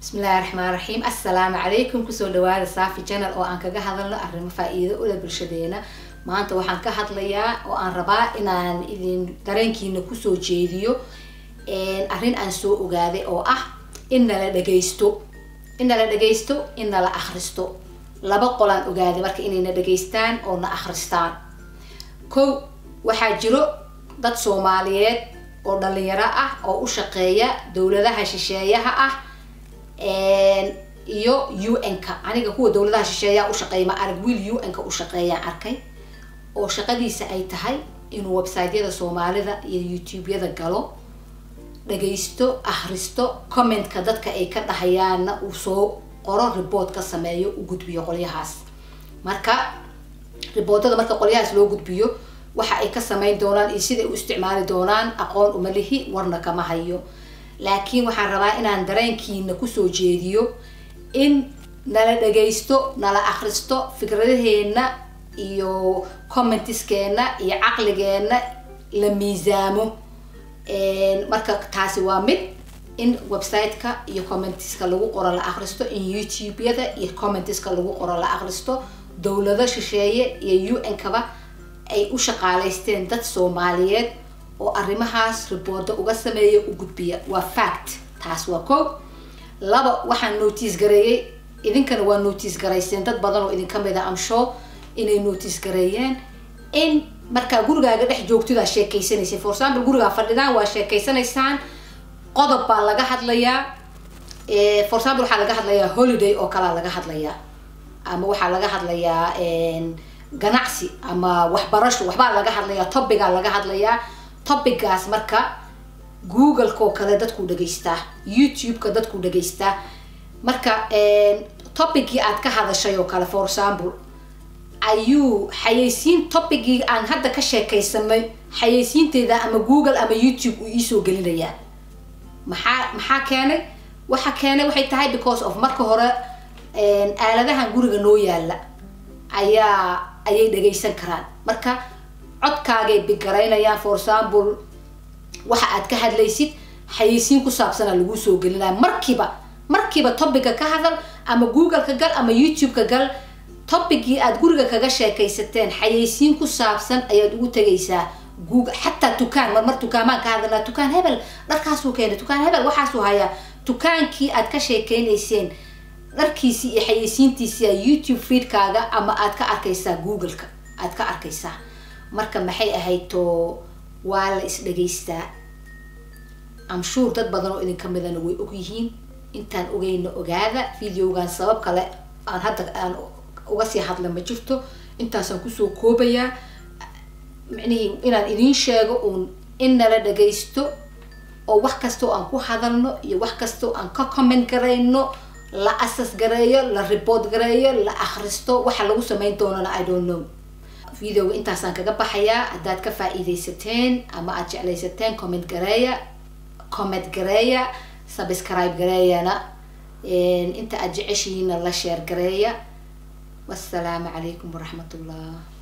بسم الله الرحمن الرحيم. السلام عليكم كسو dhawaada Safi channel oo aan kaga hadalno arrimo faa'iido u leh bulshadeena. Maanta waxaan ka hadlayaa oo aan rabaa inaan idin dareenkiina ku soo jeediyo arrin aan soo ogaaday oo ah in la dhageysto in la akhristo. Laba qolaan ogaaday marka inay dhageystaan oo na akhristaan. Kow waxaa jiro dad Soomaaliyeed oo dhalinyaro ah oo u shaqeeya dawladaha shisheeyaha ah iyo UN-ka aniga kuwa dawladaha shisheeyaha u shaqeeya ma arag wiil UN-ka u shaqeeya arkay oo shaqadiisa ay tahay inuu website-yada Soomaalida iyo YouTube-yada galo dhageysto akhristo comment-ka dadka ay ka dhahayaan uu soo qoro report ka sameeyo u gudbiyo qolyahaas. Marka reportada marka qolyahaas loo gudbiyo waxa ay ka sameyn doonaan iyo sida ay u isticmaali doonaan aqoon uma lihi warna kama hayo. laakiin waxaan rabaa inaan dareenkiina ku soo jeediyo in nala dhageysto nala akhristo fikradaheena iyo commentskeena iyo aqligeena la miisaamo marka taasi waa mid in website-ka iyo commentska lagu qoro la akhristo in YouTube-yada iyo commentska lagu qoro la akhristo dawlado shisheeye iyo UN-kaba ay u shaqaaleysteen dad Soomaaliyeed oo arrimahaas report uga sameeyo u gudbiya waa fact taas waa koob. laba waxaan notice gareeyay idinkana waa notice gareyseen dad badan oo idin kamid ah am sure inay notice gareeyeen in marka gurigaaga dhex joogtida sheekaysanaysa for example guriga fadhidaan waa sheekaysanaysaan qodob baa laga hadlayaa for example waxa laga hadlayaa holiday oo kala laga hadlayaa ama waxa laga hadlayaa ganacsi ama waxbarasho waxba laga hadlayaa topic laga hadlayaa topic-gaas marka Google-ko kale dadku dhageystaa YouTube-ka dadku dhageystaa marka topic-kii aad ka hadashay oo kale for example ayuu xayeysiin topic-kii aan hadda ka sheekaysanay xayeysiinteeda ama Google ama YouTube uu isoo gelinayaa maxaa keenay waxay tahay because of marka hore aaladahan guriga noo yaala ayay dhageysan karaan marka codkaagay bigareynayaan for example waxa aad ka hadlaysid xayeysiin ku saabsan lagu soo gelinaa markiiba topic-ka ka hadal ama Google-ka gal ama YouTube-ka gal topic-kii aad guriga kaga sheekaysateen xayeysiin ku saabsan ayaad ugu tagaysaa Google hatta dukaan mar dukaamaan ka hadalna dukaan hebel dharkaas uu keenay dukaan hebel waxaas uu haya dukaankii aad ka sheekaynayseen dharkiisi iyo xayeysiintiisa YouTube feed-kaaga ama aad ka arkaysaa Google-ka aad ka arkaysaa marka maxay ahayd to waa la is dhageystaa am sure dad badan oo idin kamidana way og yihiin intaan ogeyno ogaada video-gan sabab kale aan hadda aan uga sii hadla ma jirto intaasaan ku soo koobaya macnaheedu inaan idin sheego in nala dhageysto oo wax kasta oo aan ku hadalno iyo wax kasta oo aan ka comment gareyno la asas gareeyo la report gareeyo la akhristo waxa lagu sameyn doonana I don't know. video intaasaan kaga baxayaa hadaad ka faa'iideysateen ama aad jeclaysateen comment gareeya subscribe gareeyana inta aad jeceshiina la share gareeya. wassalaamu calaykum waraxmatullaah.